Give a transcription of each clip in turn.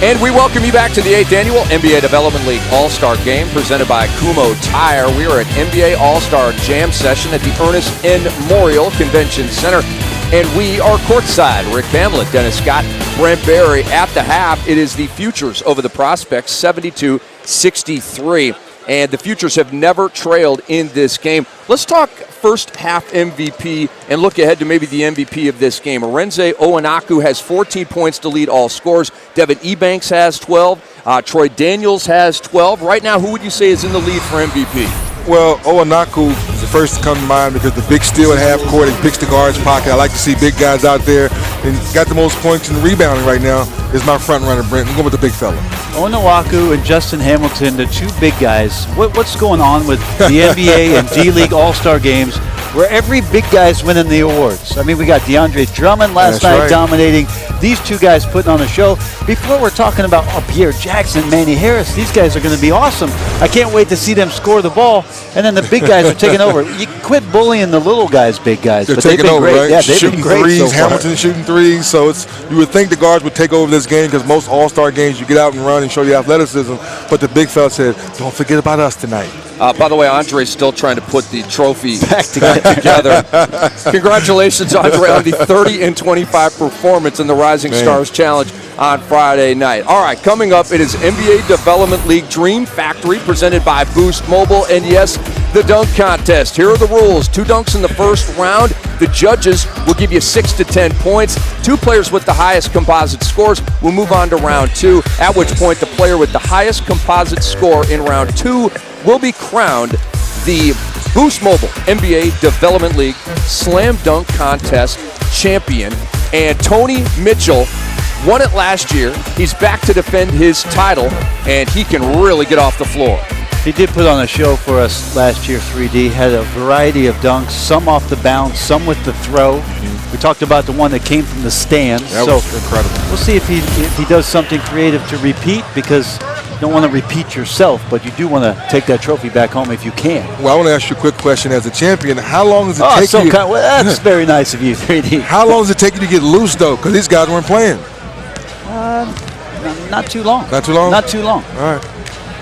And we welcome you back to the 8th Annual NBA Development League All-Star Game presented by Kumho Tire. We are at NBA All-Star Jam Session at the Ernest N. Memorial Convention Center. And we are courtside. Rick Hamlet, Dennis Scott, Brent Barry at the half. It is the Futures over the Prospects, 72-63. And the Futures have never trailed in this game. Let's talk first half MVP and look ahead to maybe the MVP of this game. Arenze Oanaku has 14 points to lead all scorers. Devin Ebanks has 12. Troy Daniels has 12. Right now, who would you say is in the lead for MVP? Well, Oanaku is the first to come to mind because the big steal at half court and picks the guard's pocket. I like to see big guys out there. And got the most points in rebounding right now is my front runner, Brent. I'm going with the big fella. Oanaku and Justin Hamilton, the two big guys. What's going on with the NBA and D-League All-Star games where every big guy's winning the awards? I mean, we got DeAndre Drummond last night dominating. These two guys putting on a show. Before we're talking about Pierre Jackson, Manny Harris, these guys are going to be awesome. I can't wait to see them score the ball. And then the big guys are taking over. You quit bullying the little guys, big guys. They're but taking they've been over, great. right? Yeah, they've shooting been great threes, so far. Hamilton shooting threes. So you would think the guards would take over this game because most all-star games you get out and run and show your athleticism. But the big fella said, don't forget about us tonight. By the way, Andre's still trying to put the trophy back together. Congratulations, Andre, on the 30-25 performance in the Rising Stars Challenge on Friday night. All right, coming up, it is NBA Development League Dream Factory presented by Boost Mobile. And yes, the dunk contest. Here are the rules. 2 dunks in the first round. The judges will give you 6 to 10 points. 2 players with the highest composite scores will move on to round 2, at which point the player with the highest composite score in round 2 will be crowned the Boost Mobile NBA Development League Slam Dunk Contest champion. And Tony Mitchell won it last year. He's back to defend his title, and he can really get off the floor. He did put on a show for us last year, 3D. Had a variety of dunks, some off the bounce, some with the throw. We talked about the one that came from the stands. That was incredible. We'll see if he does something creative to repeat, because you don't want to repeat yourself, but you do want to take that trophy back home if you can. Well, I want to ask you a quick question. As a champion, how long does it take you? Well, that's very nice of you, 3D. How long does it take you to get loose, though? Because these guys weren't playing. Not too long. Not too long? Not too long. All right.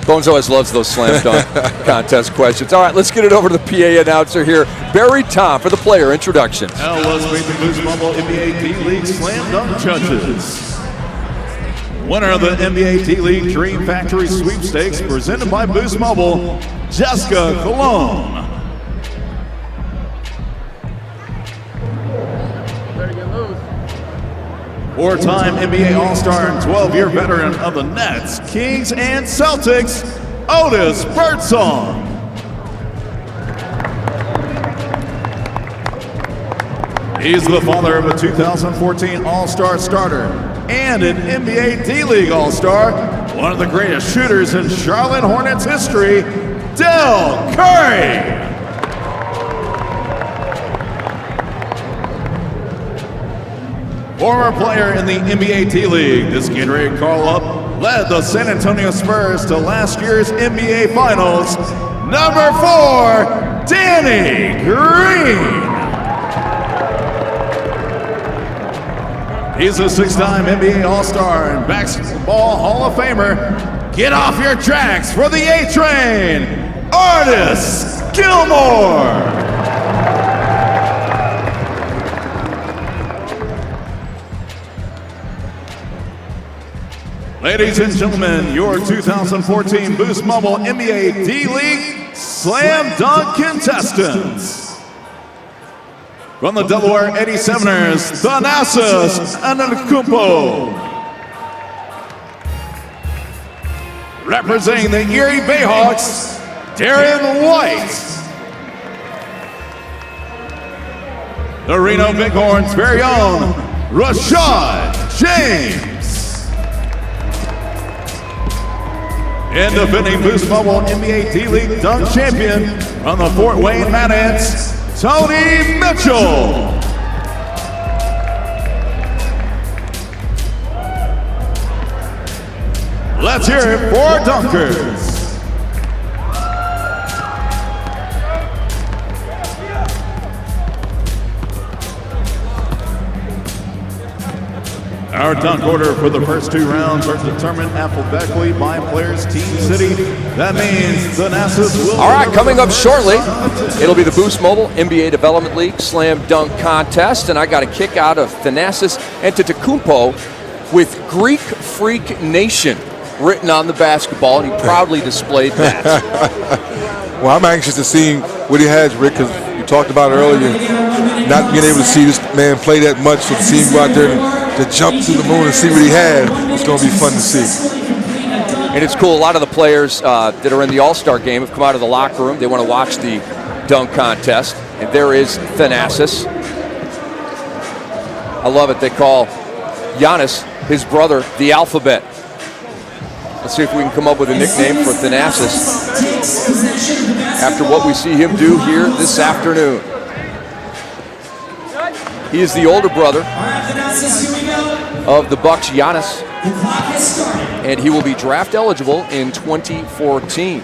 Bones always loves those slam dunk contest questions. All right, let's get it over to the PA announcer here, Barry Tom, for the player introduction. Now let's meet the Boost Mobile NBA D-League Slam Dunk judges. Winner of the NBA D-League Dream Factory Sweepstakes presented by Boost Mobile, Jessica Colon. Four-time NBA All-Star and 12-year veteran of the Nets, Kings, and Celtics, Otis Birdsong. He's the father of a 2014 All-Star starter and an NBA D-League All-Star, one of the greatest shooters in Charlotte Hornets history, Del Curry. Former player in the NBA D-League, this Gatorade call-up led the San Antonio Spurs to last year's NBA Finals. Number 4, Danny Green. He's a 6-time NBA All-Star and Basketball Hall of Famer. Get off your tracks for the A-Train, Artis Gilmore. Ladies and gentlemen, your 2014 Boost Mobile NBA D-League Slam Dunk contestants. From the Delaware 87ers, Thanasis Antetokounmpo. Representing the Erie Bayhawks, Darren White. The Reno Bighorns' very own, Rashad James. And defending Boost Mobile NBA D-League Dunk Champion from the Fort Wayne Mad Ants, Tony Mitchell. Let's hear it for dunkers. Our Our dunk order for the first 2 rounds are determined alphabetically by players' team city. That means Thanasis will... All right, coming up shortly, it'll be the Boost Mobile NBA Development League Slam Dunk Contest, and I got a kick out of Thanasis Antetokounmpo with Greek Freak Nation written on the basketball, and he proudly displayed that. Well, I'm anxious to see what he has, Rick, because you talked about earlier, not being able to see this man play that much, so to see him go out there to jump through the moon and see what he had, it's going to be fun to see. And it's cool, a lot of the players that are in the All-Star game have come out of the locker room. They want to watch the dunk contest, and there is Thanasis. I love it. They call Giannis, his brother, the alphabet. Let's see if we can come up with a nickname for Thanasis after what we see him do here this afternoon. He is the older brother of the Bucks' Giannis, and he will be draft eligible in 2014.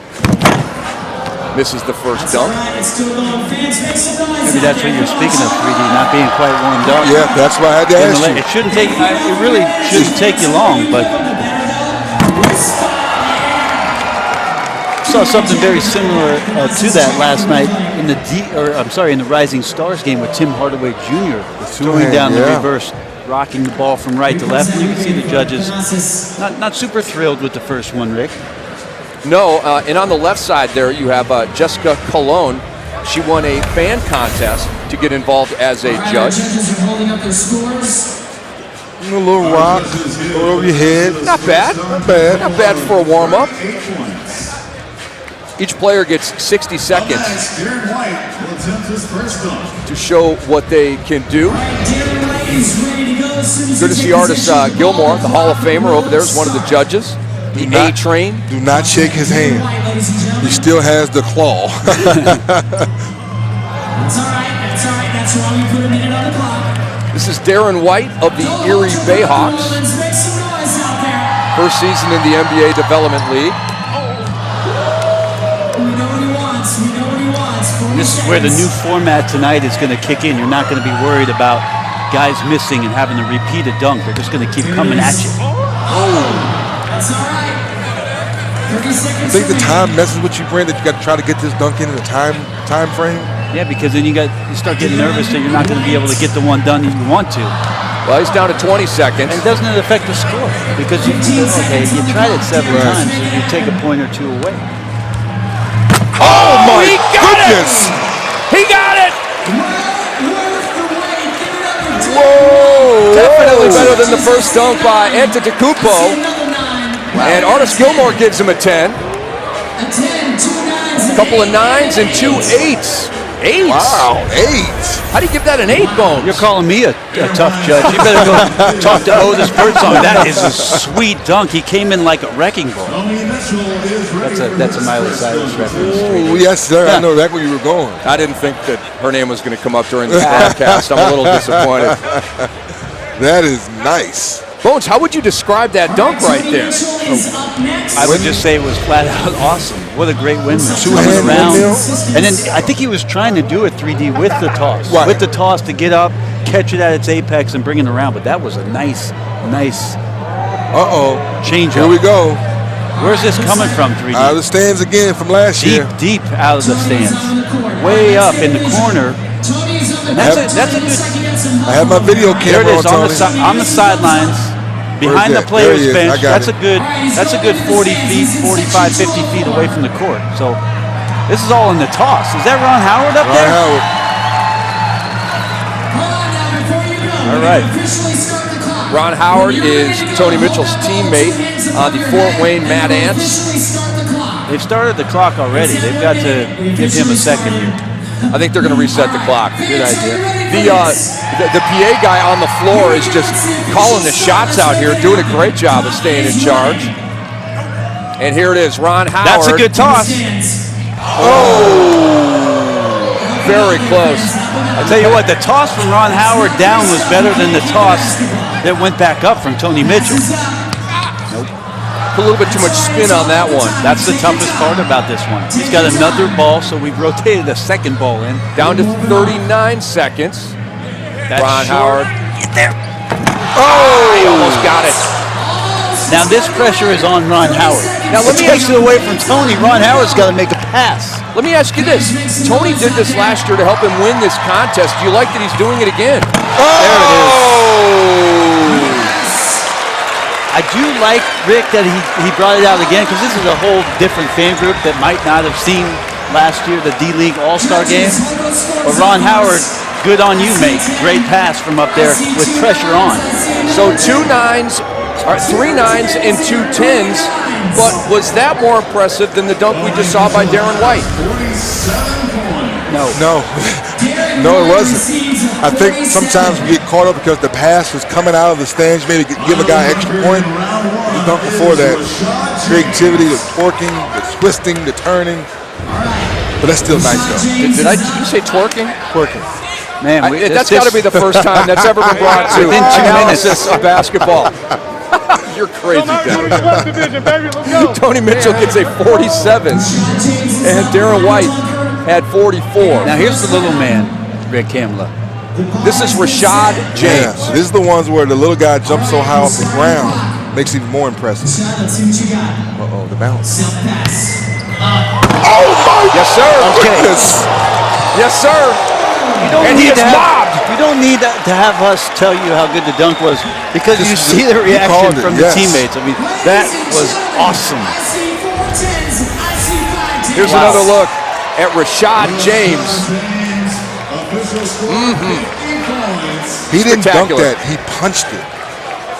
Misses the first dunk. Maybe that's what you're speaking of, 3D, not being quite warmed up. Yeah, that's why I had to ask you. It shouldn't take, it really shouldn't take you long, but saw something very similar to that last night in the in the Rising Stars game with Tim Hardaway Jr. throwing down the reverse, rocking the ball from right to left. And you can see the judges not super thrilled with the first one, Rick. No, and on the left side there you have Jessica Colon. She won a fan contest to get involved as a judge. A little rock over your head. Not bad. Not bad. Not bad for a warm-up. Each player gets 60 seconds to show what they can do. Good to see artist Gilmore, the Hall of Famer, over there is one of the judges. The A-Train. Do not shake his hand. He still has the claw. That's all right. That's all right. That's why we put a minute on the clock. This is Darren White of the Erie Bayhawks. First season in the NBA Development League. This is where the new format tonight is going to kick in. You're not going to be worried about guys missing and having to repeat a dunk. They're just going to keep coming at you. That's all right. I think the time messes with you, Brent, that you got to try to get this dunk in a time frame. Yeah, because then you start getting nervous that you're not going to be able to get the one done that you want to. Well, he's down to 20 seconds. And doesn't it affect the score? Because you tried it several times, so you take a point or two away. Oh my goodness! He got it! Whoa! Definitely better than the first dunk by Antetokounmpo. And Artis Gilmore gives him a 10. A couple of 9s and 2 8s. 8s? Wow, 8s. How do you give that an 8, Bones? You're calling me a tough judge. You better go talk to Otis Birdsong. That is a sweet dunk. He came in like a wrecking ball. That's a Miley Cyrus reference. Oh, yes, sir. Yeah. I know that's where you were going. I didn't think that her name was going to come up during this broadcast. I'm a little disappointed. That is nice. Bones, how would you describe that dunk right there? I would just say it was flat out awesome. What a great windmill. Two-hand windmill. And then I think he was trying to do it 3D with the toss. Right. With the toss to get up, catch it at its apex, and bring it around. But that was a nice change up. Here we go. Where's this coming from, 3D? Out of the stands again from last year. Deep out of the stands. Way up in the corner. And that's a good... I have my video camera there it is on the sidelines, behind the players' bench. That's a good 40 feet, 45, 50 feet away from the court. So this is all in the toss. Is that Ron Howard up there? All right. Ron Howard is Tony Mitchell's teammate on the Fort Wayne Mad Ants. They've started the clock already. They've got to give him a second here. I think they're going to reset the clock. Good idea. The PA guy on the floor is just calling the shots out here, doing a great job of staying in charge. And here it is, Ron Howard. That's a good toss. Oh, very close. I'll tell you what, the toss from Ron Howard down was better than the toss that went back up from Tony Mitchell. A little bit too much spin on that one. That's the toughest part about this one. He's got another ball, so we've rotated a second ball in. Down to 39 seconds. That's Ron short. Howard. Get there. He almost got it. Now this pressure is on Ron Howard. Now let me takes it away from Tony. Ron Howard's got to make a pass. Let me ask you this. Tony did this last year to help him win this contest. Do you like that he's doing it again? There it is. I do like, Rick, that he brought it out again because this is a whole different fan group that might not have seen last year the D-League All-Star Game. But Ron Howard, good on you, mate. Great pass from up there with pressure on. So 2 9s, or 3 9s and 2 10s, but was that more impressive than the dunk we just saw by Darren White? No, it wasn't. I think sometimes we get caught up because the pass was coming out of the stands, maybe give a guy an extra point. The dunk before that, creativity, the twerking, the twisting, the turning. But that's still nice, though. Did you say twerking? Twerking. Man, that's got to be the first time that's ever been brought to within 2 minutes analysis of basketball. You're crazy, Darren. Tony Mitchell gets a 47, and Darren White had 44. Now here's the little man, Rick Kamla. This is Rashad James. Yeah, so this is the ones where the little guy jumps so high off the ground, makes it even more impressive. Uh-oh, the bounce. Oh my! Yes, sir. Goodness. Yes, sir. And he is mobbed. You don't need to have us tell you how good the dunk was because you see the reaction from the teammates. I mean, that was awesome. Here's another look at Rashad James. He didn't dunk that. He punched it.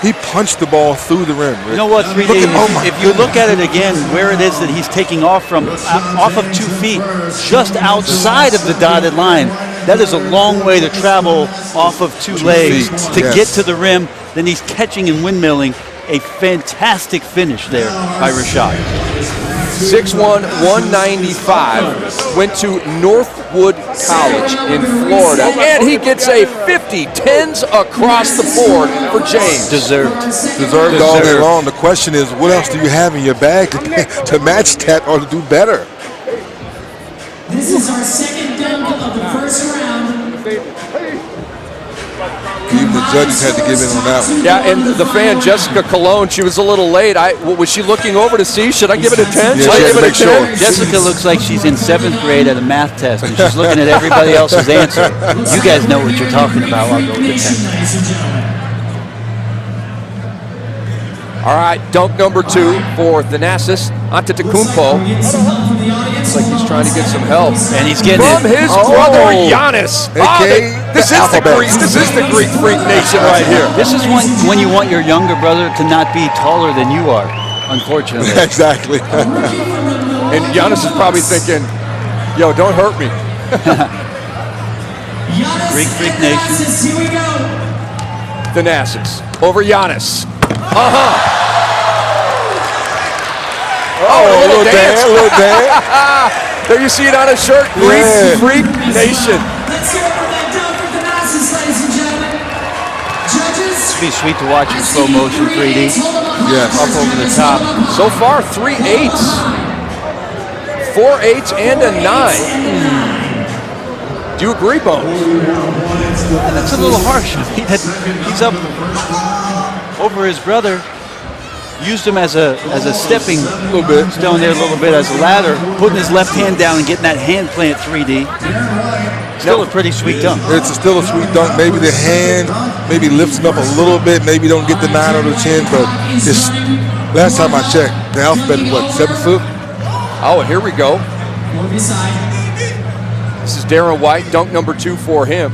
He punched the ball through the rim. Rick. You know what, 3D, if you look at it again, where it is that he's taking off from, off of 2 feet, just outside of the dotted line, that is a long way to travel off of 2 legs to get to the rim. Then he's catching and windmilling. A fantastic finish there by Rashad. 6'1", 195, went to Northwood College in Florida, and he gets a 50, 10s across the board for James. Deserved all day long. The question is, what else do you have in your bag to match that or to do better? This is our second dunk of the first round. Even the judges had to give in on that one. Yeah, and the fan, Jessica Cologne, she was a little late. Was she looking over to see? Should I give it a 10? Yeah, Should I give it a 10? Sure. Jessica looks like she's in 7th grade at a math test, and she's looking at everybody else's answer. You guys know what you're talking about. I'll go with the 10. All right, dunk number 2 for Thanasis, Antetokounmpo. Looks like he's trying to get some help. And he's getting from it. his brother, Giannis. This is the Greek Freak Nation right here. This is when you want your younger brother to not be taller than you are, unfortunately. Exactly. And Giannis is probably thinking, yo, don't hurt me. Greek Freak Nation. Here we go. Thanasis over Giannis. Oh, a little dance. There you see it on his shirt. Greek Freak Nation. Let's hear it for that dunk for Thanasis, ladies and gentlemen. Judges. It'd be sweet to watch in slow motion 3D. Yes. Up over the top. So far, 3 8s. 4 8s and a 9. Do you agree, Bones? That's a little harsh. He's up over his brother. Used him as a stepping stone there a little bit, as a ladder, putting his left hand down and getting that hand plant 3D. Still a pretty sweet dunk. It's still a sweet dunk. Maybe the hand, maybe lifting up a little bit, maybe don't get the 9 on the chin, but just last time I checked, the alphabet is what, 7 foot? Oh, here we go. This is Darren White, dunk number 2 for him.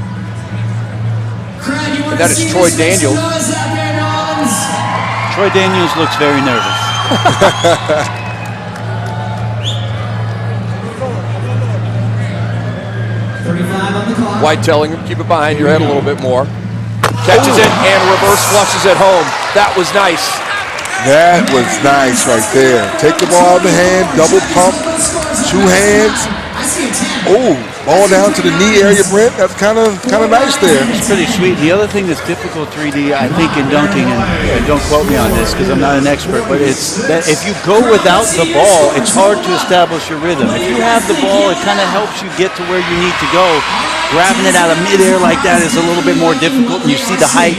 And that is Troy Daniels. Troy Daniels looks very nervous. White telling him, keep it behind your head a little bit more. Catches it and reverse flushes it home. That was nice. That was nice right there. Take the ball out of the hand, double pump, 2 hands. Oh, ball down to the knee area, Brent. That's kind of nice there. It's pretty sweet. The other thing that's difficult, 3D, I think, in dunking, and don't quote me on this because I'm not an expert, but it's that if you go without the ball, it's hard to establish your rhythm. If you have the ball, it kind of helps you get to where you need to go. Grabbing it out of midair like that is a little bit more difficult, and you see the height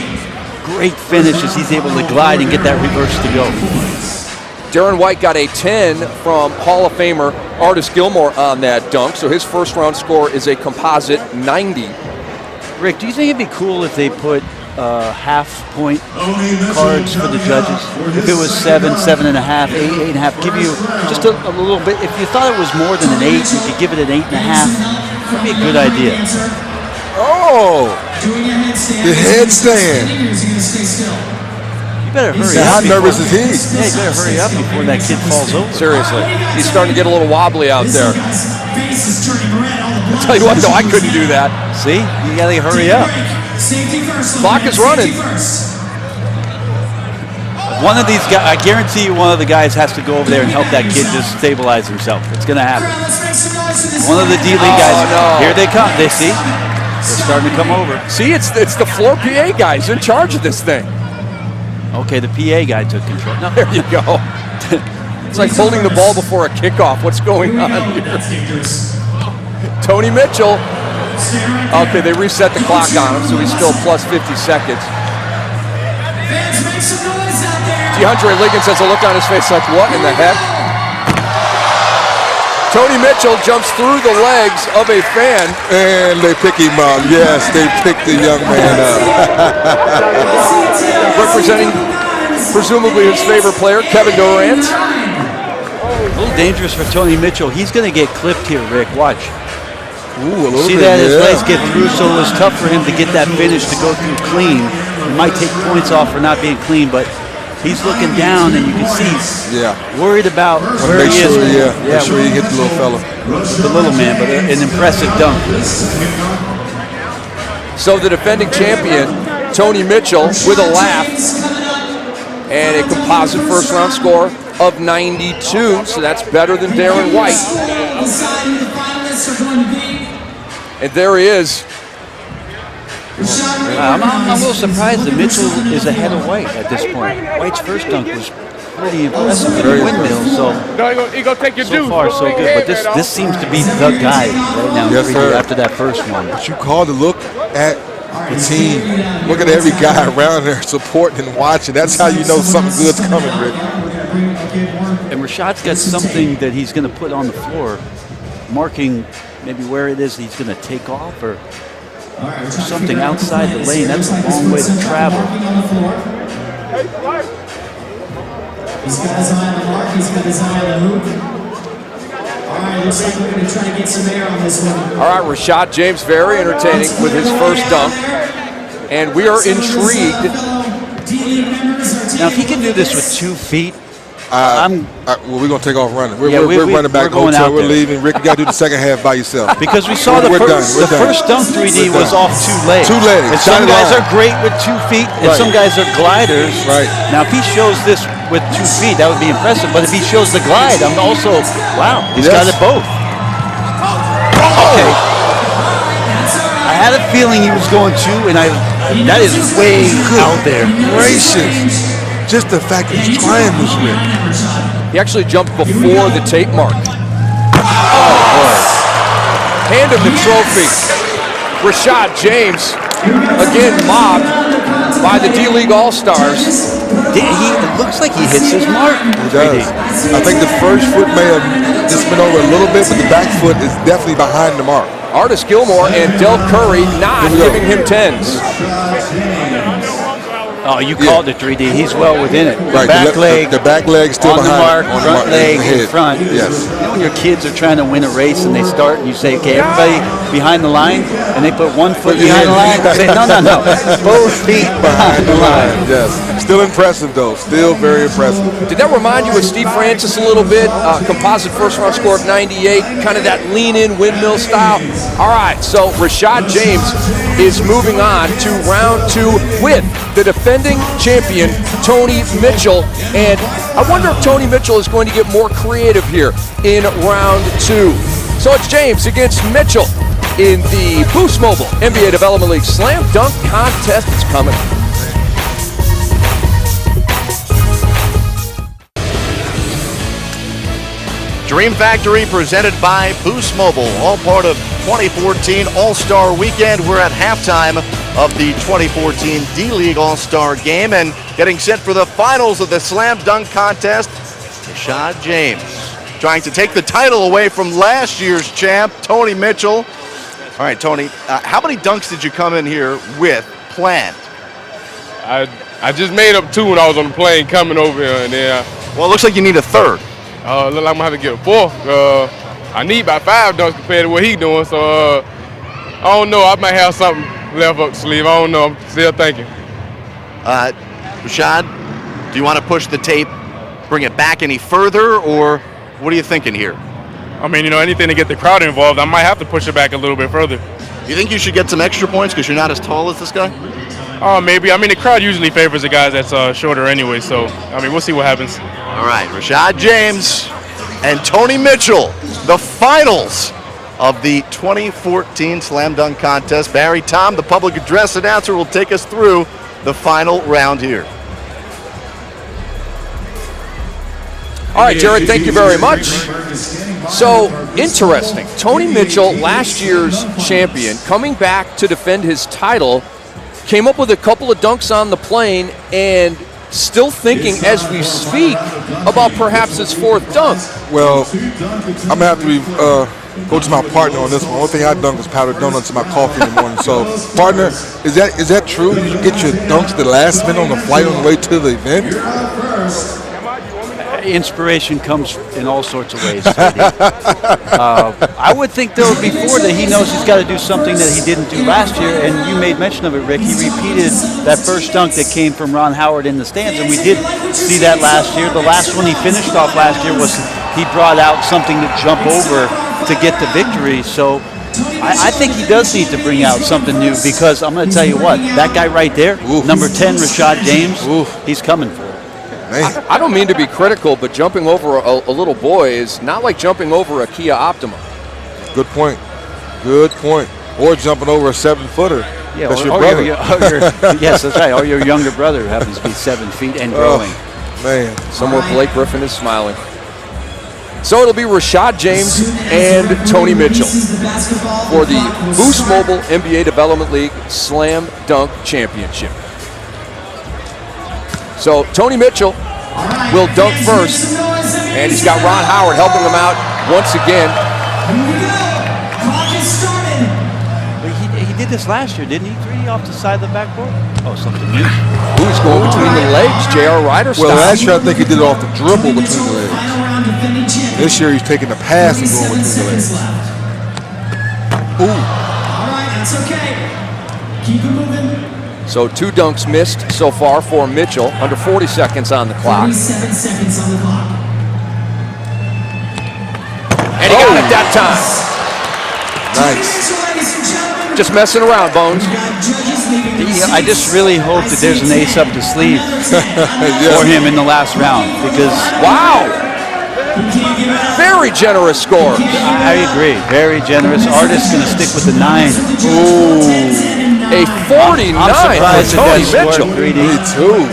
great finish as he's able to glide and get that reverse to go. Darren White got a 10 from Hall of Famer Artis Gilmore on that dunk, so his first round score is a composite 90. Rick, do you think it'd be cool if they put half-point cards for the judges? If it was 7, 7.5, 8, 8.5, give you just a little bit. If you thought it was more than an 8, you could give it an 8.5. That'd be a good idea. Oh, the headstand. You better hurry How up. nervous is he? Yeah, you better hurry up before that kid falls over. Seriously, he's starting to get a little wobbly out there. I'll tell you what, though, I couldn't do that. See? You gotta hurry up. Clock is running. One of these guys, I guarantee you one of the guys has to go over there and help that kid just stabilize himself. It's going to happen. One of the D-League guys, no. Here they come. They see? They're starting to come over. See, it's the floor PA guys in charge of this thing. Okay, the PA guy took control. No, There you go. It's like holding the ball before a kickoff. What's going on here? Tony Mitchell. Okay, they reset the clock on him, so he's still plus 50 seconds. DeAndre Liggins has a look on his face like, what in the heck? Tony Mitchell jumps through the legs of a fan. And they pick him up. Yes, they pick the young man up. Representing, presumably, his favorite player, Kevin Durant. a little dangerous for Tony Mitchell. He's going to get clipped here, Rick. Watch. Ooh, a little See bit, that? His yeah. legs get through, so it was tough for him to get that finish to go through clean. He might take points off for not being clean, but he's looking down, and you can see worried about where Make he sure, is. make sure you hit the little fella. The little man, but an impressive dunk. So the defending champion, Tony Mitchell, with a laugh, and a composite first round score of 92, so that's better than Darren White. And there he is. I'm a little surprised that Mitchell is ahead of White at this point. White's first dunk was pretty impressive with the windmill, so far so good. But this seems to be the guy right now after that first one. But you call to look at the team. Look at every guy around there supporting and watching. That's how you know something good's coming, Rick. And Rashad's got something that he's going to put on the floor, marking maybe where it is he's going to take off or something outside the lane. That's a long way to travel. He's got his eye on the mark, he's got his eye on the hoop. All right, looks like we're going to try to get some air on this one. All right, Rashad James, very entertaining with his first dunk. And we are intrigued. Now, if he can do this with 2 feet, well, we're going to take off running. We're running back going hotel. out We're there. leaving. Rick, you got to do the second half by yourself. because we saw the We're done. first dunk 3D was off 2 legs. 2 legs. And some Dotted guys line. are great with 2 feet, and some guys are gliders. Right. Now, if he shows this with 2 feet, that would be impressive. But if he shows the glide, I'm also, wow, he's got it both. Okay. I had a feeling he was going 2, and that is way out there. Gracious. Just the fact that he's trying this, Rick. He actually jumped before the tape mark. Oh, boy. Hand him the trophy. Rashad James, again mobbed by the D-League All-Stars. It looks like he hits his mark. He does. I think the first foot may have just been over a little bit, but the back foot is definitely behind the mark. Artis Gilmore and Del Curry not giving him 10s. Oh, you called it 3D. He's well within it. Right, the back leg still on behind the mark, front leg in front. Yes. You know when your kids are trying to win a race and they start and you say, okay, everybody behind the line, and they put 1 foot behind the line. I say, no, both feet behind the line. Yes. Still impressive, though. Still very impressive. Did that remind you of Steve Francis a little bit? Composite first round score of 98, kind of that lean-in windmill style. All right, so Rashad James is moving on to round 2 with the defending champion, Tony Mitchell. And I wonder if Tony Mitchell is going to get more creative here in round 2. So it's James against Mitchell in the Boost Mobile NBA Development League Slam Dunk Contest. It's coming. Dream Factory presented by Boost Mobile, all part of 2014 All-Star Weekend. We're at halftime of the 2014 D-League All-Star Game. And getting set for the finals of the slam dunk contest, Rashad James trying to take the title away from last year's champ, Tony Mitchell. All right, Tony, how many dunks did you come in here with planned? I just made up 2 when I was on the plane coming over here, and then Well, it looks like you need a third. look like I'm gonna have to get a 4th. I need about 5 dunks compared to what he's doing, so I don't know. I might have something left up the sleeve. I don't know. I'm still thinking. Rashad, do you want to push the tape, bring it back any further, or what are you thinking here? I mean, anything to get the crowd involved, I might have to push it back a little bit further. You think you should get some extra points because you're not as tall as this guy? Oh, maybe. I mean, the crowd usually favors the guys that's shorter anyway, so, I mean, we'll see what happens. All right, Rashad James and Tony Mitchell, the finals of the 2014 Slam Dunk Contest. Barry Tom, the public address announcer, will take us through the final round here. All right, Jared, thank you very much. So, interesting. Tony Mitchell, last year's champion, coming back to defend his title, came up with a couple of dunks on the plane and still thinking as we speak about perhaps his 4th dunk. Well, I'm going to have to go to my partner on this one. The only thing I dunk is powdered donuts in my coffee in the morning. So, partner, is that true? You get your dunks the last minute on the flight on the way to the event? Inspiration comes in all sorts of ways. I would think, though, before that he knows he's got to do something that he didn't do last year, and you made mention of it, Rick. He repeated that first dunk that came from Ron Howard in the stands, and we did see that last year. The last one he finished off last year was he brought out something to jump over to get the victory. So I think he does need to bring out something new, because I'm going to tell you what, that guy right there, number 10, Rashad James, he's coming for it. I don't mean to be critical, but jumping over a little boy is not like jumping over a Kia Optima. Good point. Good point. Or jumping over a 7-footer. Yeah, that's or, your or brother. Yes, that's right. Or your younger brother who happens to be 7 feet and growing. Man. Somewhere Blake Griffin is smiling. So it'll be Rashad James and Tony Mitchell for the Boost Mobile NBA Development League Slam Dunk Championship. So Tony Mitchell will dunk first, and he's got Ron Howard helping him out once again. He did this last year, didn't he? 3 off the side of the backboard? Oh, something new. Who's going between the legs? J.R. Ryder style. Well, last year I think he did it off the dribble between the legs. This year he's taking the pass and going between the legs. Ooh. All right, that's okay. Keep it moving. So 2 dunks missed so far for Mitchell. Under 40 seconds on the clock. 37 seconds on the clock. And he got it that time. Nice. Just messing around, Bones. I just really hope that there's an ace up the sleeve for him in the last round, because wow, very generous score. I agree, very generous. Artist's going to stick with the 9. Ooh. A 49 I'm for Tony Mitchell. Me too.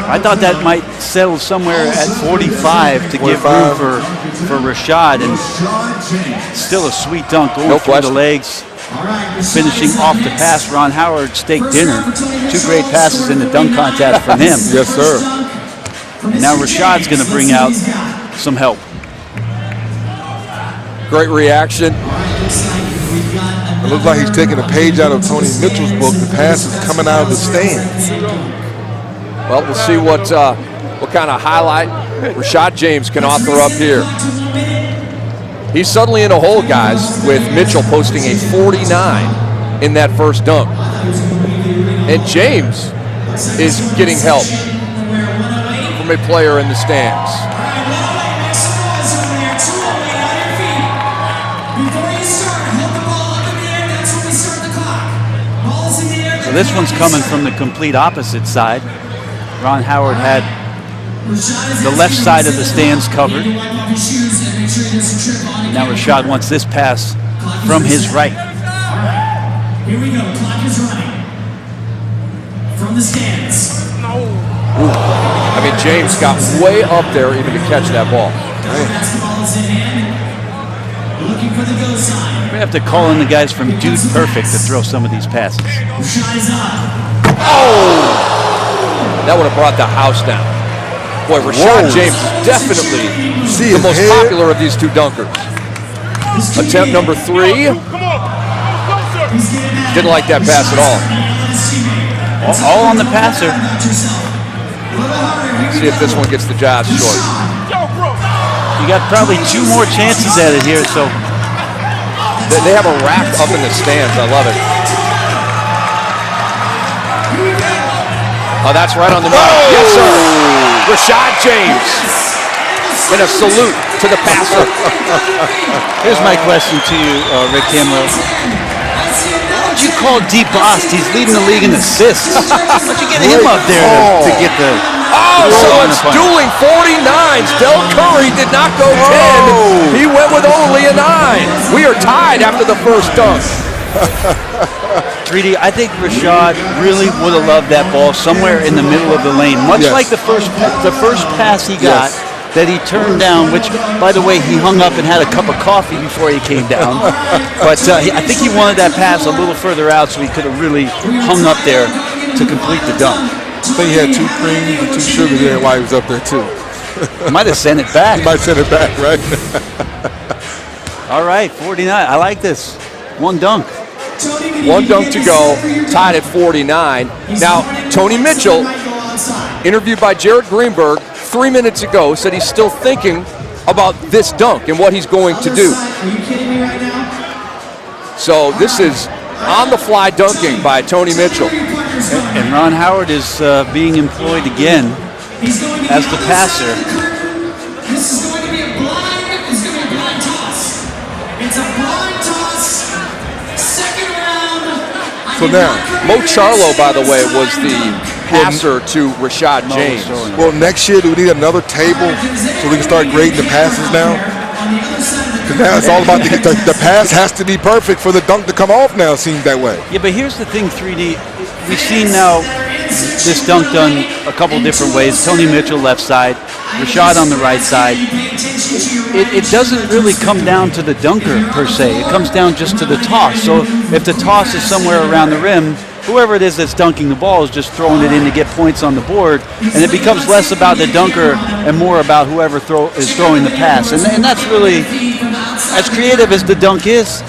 I thought that might settle somewhere at 45 to give room for Rashad, and still a sweet dunk going through the legs, finishing off the pass. Ron Howard steak dinner. 2 great passes in the dunk contest from him. Yes, sir. And now Rashad's going to bring out some help. Great reaction. It looks like he's taking a page out of Tony Mitchell's book. The pass is coming out of the stands. Well, we'll see what kind of highlight Rashad James can author up here. He's suddenly in a hole, guys, with Mitchell posting a 49 in that first dunk. And James is getting help from a player in the stands. So this one's coming from the complete opposite side. Ron Howard had the left side of the stands covered. Now Rashad wants this pass from his right. Here we go. Clock is running. From the stands. I mean, James got way up there even to catch that ball. Basketball is in hand. Looking for the go sign. We have to call in the guys from Dude Perfect to throw some of these passes. That would have brought the house down. Boy, Rashad James is definitely the most popular of these two dunkers. Attempt number 3. Didn't like that pass at all. All on the passer. See if this one gets the job short. You got probably 2 more chances at it here, so. They have a rack up in the stands. I love it. Oh, that's right on the money. Yes, sir. Rashad James. And a salute to the passer. Here's my question to you, Rick Camero. Why would you call DeBost? He's leading the league in assists. Why'd you get him up there to get the... So it's dueling 49s. Del Curry did not go 10. He went with only a 9. We are tied after the first dunk. 3D, I think Rashad really would have loved that ball somewhere in the middle of the lane. Much like the first pass he got that he turned down, which, by the way, he hung up and had a cup of coffee before he came down. But I think he wanted that pass a little further out so he could have really hung up there to complete the dunk. I think he had 2 creams and 2 sugars there while he was up there, too. He might have sent it back. He might send it back, right? All right, 49. I like this. 1 dunk. 1 dunk to go, tied at 49. Now, Tony Mitchell, interviewed by Jared Greenberg 3 minutes ago, said he's still thinking about this dunk and what he's going to do. So this is on-the-fly dunking by Tony Mitchell. And Ron Howard is being employed again as the passer. This is going to be a blind toss. It's a blind toss. Second round. So now, Mo Charlo, by the way, was the passer to Rashad James. Well, next year, do we need another table so we can start grading the passes now? Because now it's all about the pass has to be perfect for the dunk to come off now, it seems that way. Yeah, but here's the thing, 3D. We've seen now this dunk done a couple different ways. Tony Mitchell left side, Rashad on the right side. It doesn't really come down to the dunker per se. It comes down just to the toss. So if the toss is somewhere around the rim, whoever it is that's dunking the ball is just throwing it in to get points on the board, and it becomes less about the dunker and more about whoever is throwing the pass. And that's really, as creative as the dunk is,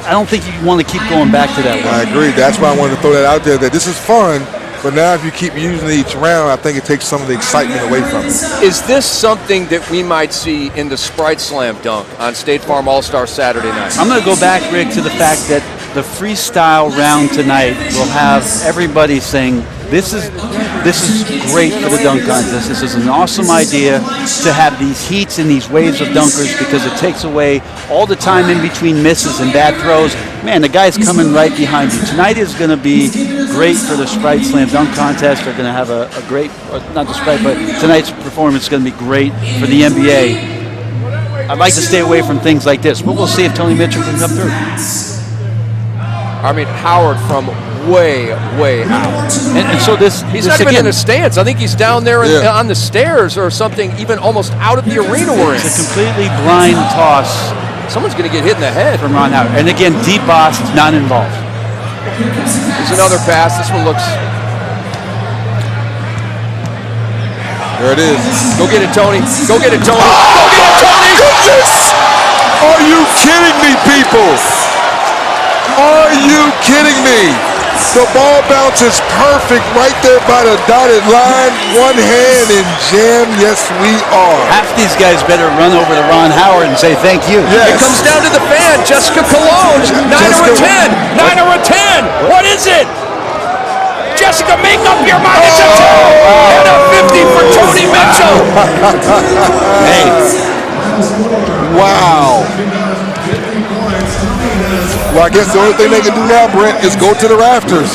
I don't think you want to keep going back to that way. I agree. That's why I wanted to throw that out there, that this is fun, but now if you keep using it each round, I think it takes some of the excitement away from it. Is this something that we might see in the Sprite Slam dunk on State Farm All-Star Saturday night? I'm going to go back, Rick, to the fact that the freestyle round tonight will have everybody saying, this is great for the dunk contest. This is an awesome idea to have these heats and these waves of dunkers because it takes away all the time in between misses and bad throws. Man, the guy's coming right behind you. Tonight is going to be great for the Sprite Slam dunk contest. They're going to have a great, not the Sprite, but tonight's performance is going to be great for the NBA. I'd like to stay away from things like this, but we'll see if Tony Mitchell can come through. I mean, Howard from way out. And so he's not even in the stands. I think he's down there on the stairs or something, even almost out of the arena we're in. It's a completely blind toss. Someone's going to get hit in the head. From Ron Howard. And again, DeBost is not involved. There's another pass. This one looks... There it is. Go get it, Tony. Go get it, Tony. Go get it, Tony! Goodness! Are you kidding me, people? Are you kidding me? The ball bounces perfect right there by the dotted line. One hand and jam. Yes, we are. Half these guys better run over to Ron Howard and say thank you. It Yes. comes down to the fan, Jessica Cologne. 9 or a 10. 9 or a 10. What is it? Jessica, make up your mind. It's a 2. And a 50 for Tony Mitchell. Hey. Wow. Well, I guess the only thing they can do now, Brent, is go to the rafters.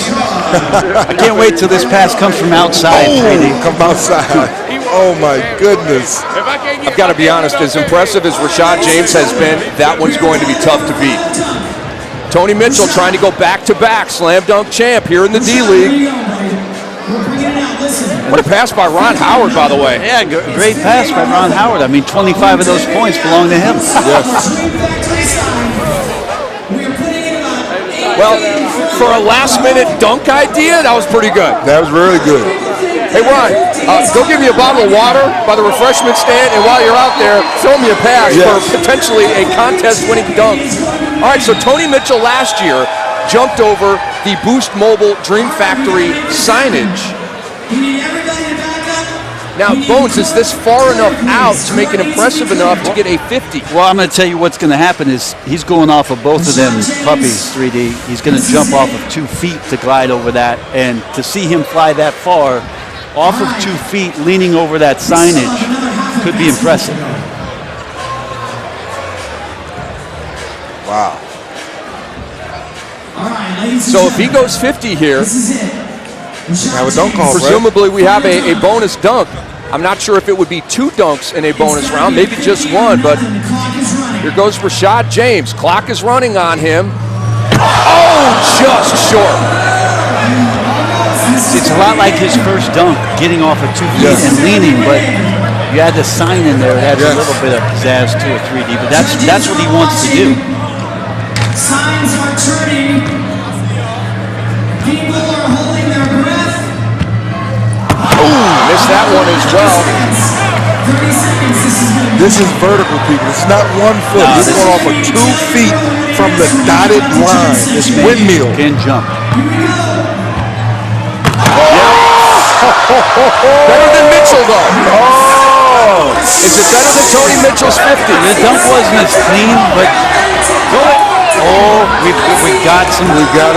I can't wait till this pass comes from outside. Come outside. Oh, my goodness. I've got to be honest, as impressive as Rashad James has been, that one's going to be tough to beat. Tony Mitchell trying to go back-to-back slam dunk champ here in the D-League. What a pass by Ron Howard, by the way. Yeah, great pass by Ron Howard. I mean, 25 of those points belong to him. Yes. Well, for a last-minute dunk idea, that was pretty good. That was really good. Hey, Ron, go give me a bottle of water by the refreshment stand, and while you're out there, throw me a pass for potentially a contest-winning dunk. All right, so Tony Mitchell last year jumped over the Boost Mobile Dream Factory signage. Now, Bones, is this far enough out to make it impressive enough to get a 50? Well, I'm going to tell you what's going to happen is he's going off of both of them puppies, 3D. He's going to jump off of 2 feet to glide over that, and to see him fly that far off of 2 feet, leaning over that signage, could be impressive. Wow. So if he goes 50 here, Have a dunk off, presumably we have a bonus dunk. I'm not sure if it would be 2 dunks in a bonus round, maybe just 1, but here goes Rashad James. Clock is running on him. Oh, just short. It's a lot like his first dunk, getting off of 2 feet and leaning, but you had the sign in there. It adds a little bit of pizzazz to a 3D, but that's what he wants to do. Signs are turning. People are holding their breath. Missed that one as well. 30 seconds. This is vertical, people. It's not 1 foot. He's going off of 2 feet from the dotted line. It's windmill. Can jump. Better than Mitchell, though. Oh! Is it better than Tony Mitchell's 50? The dunk wasn't as clean, but oh, we got some. We got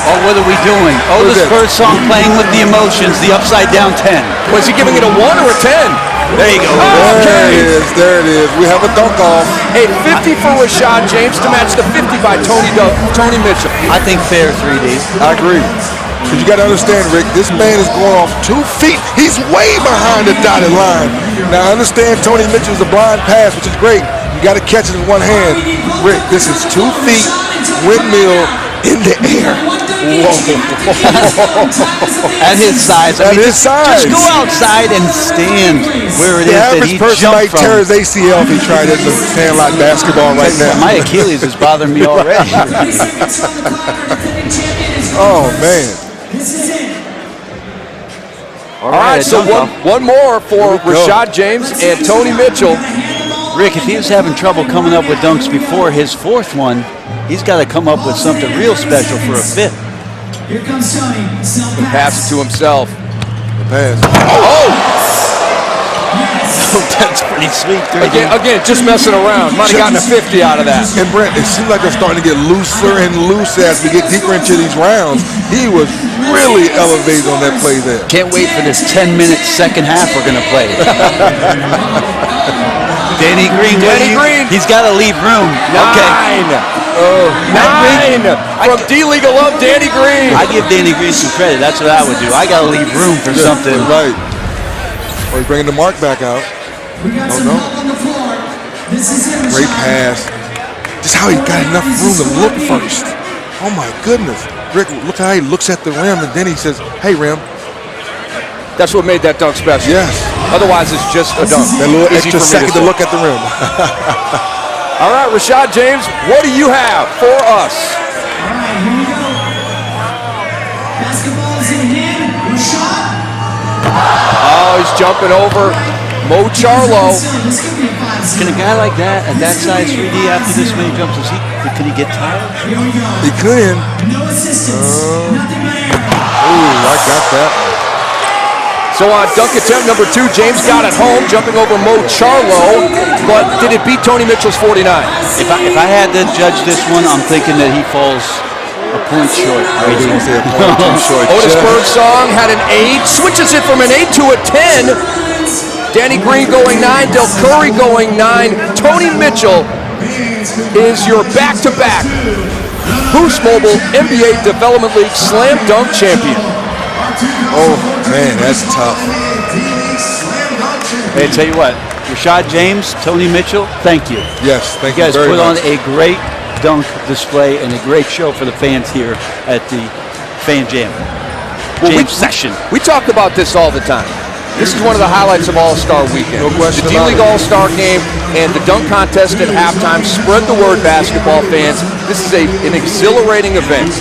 Oh, what are we doing? Oh, What is this it? first song playing with the emotions, the upside down 10. Was he giving it a 1 or a 10? There you go. There it is. There it is. We have a dunk off. A 50 for Rashad James to match the 50 by Tony Mitchell. I think fair 3D. I agree. But you got to understand, Rick, this man is going off 2 feet. He's way behind the dotted line. Now, I understand Tony Mitchell's a blind pass, which is great. You got to catch it in one hand. Rick, this is 2 feet, windmill in the air. Whoa. At his size. At his size. Just go outside and stand where it The is that average he person jumped might from. tear his ACL if he tried it in the sandlot basketball right now. My Achilles is bothering me already. Oh, man. All right, so one more for Rashad James and Tony Mitchell. Rick, if he was having trouble coming up with dunks before his 4th one, he's got to come up with something real special for a 5th. Here comes Tony. Pass it to himself. Pass. Oh! That's pretty sweet. Again, just messing around. Might have gotten a 50 out of that. And Brent, it seems like they're starting to get looser and looser as we get deeper into these rounds. He was really elevated on that play there. Can't wait for this 10-minute second half we're going to play. Danny Green. He's got to leave room. 9. Oh, 9 from D-League alum Danny Green. I give Danny Green some credit. That's what I would do. I got to leave room for something. Right. Oh, he's bringing the mark back out. We got some help on the floor. This is it. Great pass. Just how he got enough room to look first. Oh my goodness. Rick, look how he looks at the rim and then he says, hey, rim. That's what made that dunk special. Yes. Otherwise, it's just a dunk. That little Easy extra for me second to say. look at the rim. All right, Rashad James, what do you have for us? All right, here we go. Basketball is in hand. Rashad. Oh, he's jumping over Mo Charlo. This could be a 5. Can a guy like that, at that size 3D, after this many jumps, can he get tired? Here we go. He could. No assistance. Nothing but air. Ooh, I got that one. So on dunk attempt number 2, James got it home, jumping over Mo Charlo, but did it beat Tony Mitchell's 49? If I had to judge this one, I'm thinking that he falls a point short. I was going to say a point too short. Otis Birdsong had an 8, switches it from an 8 to a 10. Danny Green going 9, Del Curry going 9. Tony Mitchell is your back-to-back Boost Mobile NBA Development League Slam Dunk Champion. Oh, man, that's tough. Hey, tell you what, Rashad James, Tony Mitchell, thank you. Yes, thank You guys you very put much. on a great dunk display and a great show for the fans here at the Fan Jam session. We talk about this all the time. This is one of the highlights of All-Star Weekend. No question the about D-League it. All-Star Game and the dunk contest at halftime. Spread the word, basketball fans. This is an exhilarating event.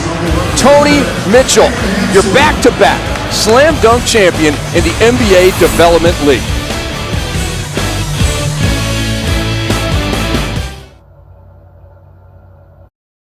Tony Mitchell, your back-to-back slam dunk champion in the NBA Development League.